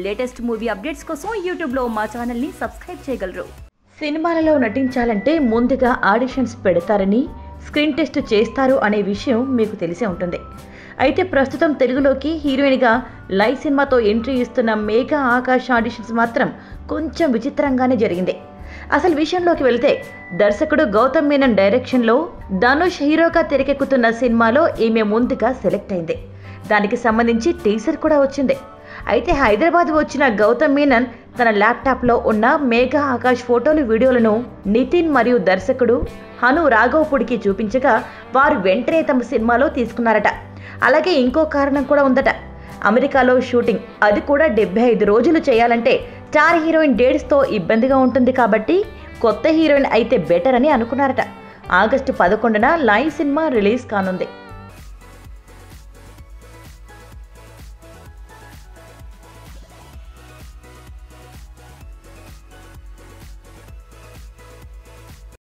Latest movie updates కోసం యూట్యూబ్లో మా ఛానల్ని సబ్స్క్రైబ్ చేయగలరు. సినిమాలలో నటించాలంటే ముందుగా ఆడిషన్స్ పెడతారని, స్క్రీన్ టెస్ట్ చేస్తారు అనే విషయం మీకు తెలిసే ఉంటుంది. అయితే ప్రస్తుతం తెలుగులోకి హీరోయిన్గా లైవ్ సినిమాతో ఎంట్రీ ఇస్తున్న మేఘా ఆకాష్ ఆడిషన్స్ మాత్రం కొంచెం విచిత్రంగానే జరిగింది. అసలు విషయంలోకి వెళ్తే దర్శకుడు గౌతమ్ మీనన్ డైరెక్షన్లో ధనుష్ హీరోగా తెరకెక్కుతున్న సినిమాలో ఈమె ముందుగా సెలెక్ట్ అయింది. దానికి సంబంధించి టీజర్ కూడా వచ్చింది. అయితే హైదరాబాద్ వచ్చిన గౌతమ్ మీనన్ తన ల్యాప్టాప్లో ఉన్న మేఘా ఆకాష్ ఫోటోలు, వీడియోలను నితిన్ మరియు దర్శకుడు హను రాఘవపూడికి చూపించగా వారు వెంటనే తమ సినిమాలో తీసుకున్నారట. అలాగే ఇంకో కారణం కూడా ఉందట. అమెరికాలో షూటింగ్, అది కూడా 75 రోజులు చేయాలంటే స్టార్ హీరోయిన్ డేట్స్తో ఇబ్బందిగా ఉంటుంది కాబట్టి కొత్త హీరోయిన్ అయితే బెటర్ అని అనుకున్నారట. ఆగస్టు 11న లైవ్ సినిమా రిలీజ్ కానుంది.